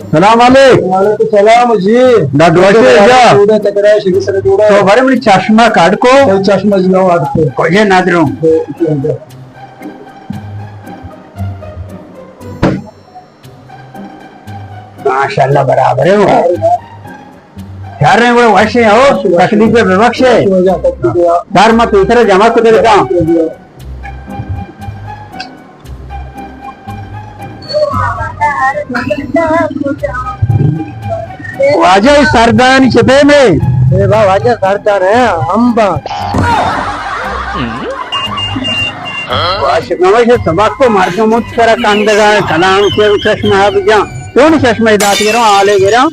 सलाम वालेकुम सलाम जी तो बड़े बड़ी चश्मा काट को चश्मा जिलाओ आपको कोई नादरों माशाल्लाह बराबर है वो यार रे वो वैसे हो तकलीफ पे विवक्ष है यार मत इधर जमा को दे देता वाजा सरदार छपे में वाजा सरदार है अम्बा वाशिक सबक को मार के मुझ पर कंदगा कलाम के चश्मा है बिजा कौन चश्मा इदात गिरा आले गिरा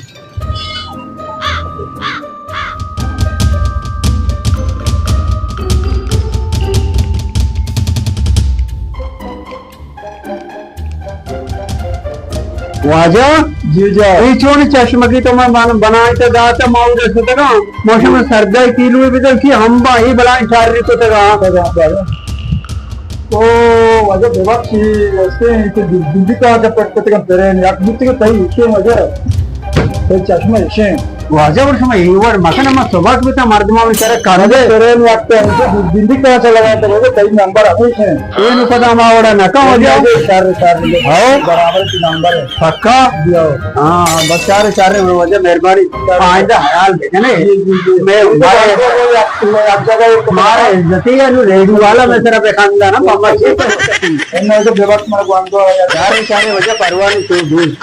वाजा जी जा चोन चश्मा की तो मैं बनाई तो दाता माऊ दे सकते ना मौसम में सर्दी किलो भी तो की हम बाही बनाई चार तो तक तो वाजा बेवाक्षी ऐसे कि दिल्ली का जब पटते का तेरे याक बुत्ती के तही इसे वाजा तो चश्मा इसे वाजा वर्ष में युवर मकन में सुबह भी तो मर्दमा में तेरे कर दे तेरे याक पे दिल्ली का चला गया तो वो कई नंबर आते हैं ये न पता मावड़ा न का हो जाओ चार हां बराबर की नंबर है पक्का हां बस चार वजह मेहरबानी आइंदा ख्याल भेजने मैं आप जगह मारे इज्जती है रेडियो वाला मैं तेरा पे खानदान ना मामा जी मैं तो बेवक्त मार बांधो यार चारे वजह परवाह नहीं तू दूर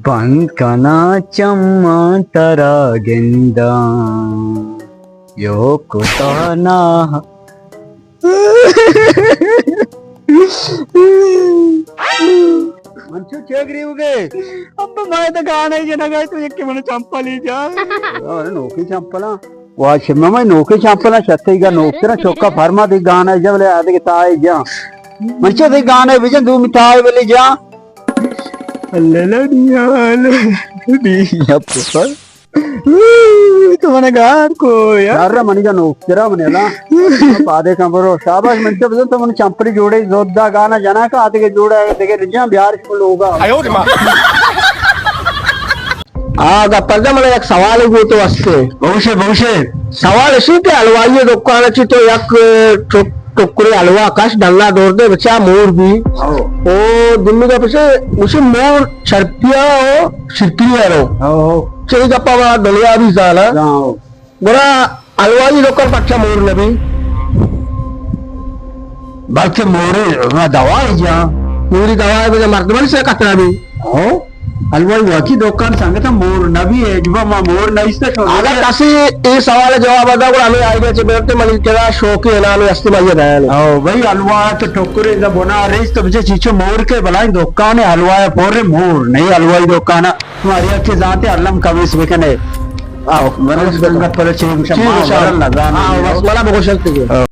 ಬಂಕನ ಚಮ್ಮಂತರ ಗೆಂದ ಯೋಕುತಾನ मंचू चेगरी उगे अब मैं तो गाना ही जना गए तो एक के मन चंपली जा अरे नोकी चंपला वा शिममा में नोकी चंपला छत्ती का नोकरा चौका फरमा दी गाना जब ले आदे के ताई जा मंचू दी गाना विजन दू मिठाई वाली जा तुम्हारे घर को यार मनीजा नोकरा मनेला पादे कंबरो शाबाश मंचो बजन तो मन चंपली जोड़े जोधा गाना जना का आते के जोड़ा देखे रिजा बिहार स्कूल होगा आगा पर्दा मला एक सवाल है तो असते भविष्य सवाल अशी की हलवाई दुकानाची तो एक टोकरी हलवा आकाश डल्ला दौड़ दे बच्चा मोर भी ओ दिल्ली का पीछे उसे मोर शर्पिया हो शिरकिया रो सही गप्पा वाला डलिया भी साला बड़ा हलवाई लोकर पक्षा मोर नबी बाकी मोरे दवा है जा पूरी दवा है मर्दमन से कतरा भी हो हलवाई वाकी दुकान सांगता मोर नबी है जुबा मा मोर नहीं से अगर कसी ये सवाल जवाब आता को हमें आईडिया से बेरते मन केला शौक है ना हमें अस्ति माजे रहने ओ भाई हलवा तो टोकरे जब बना रही तो मुझे चीचो मोर के भलाई दुकान है हलवा है पोरे मोर नहीं हलवाई दुकान तुम्हारी अच्छे जाते अल्लम कमीस बेकने आओ मरस गंगा पर चेंग शमा लगा हां बस मला बघू शकते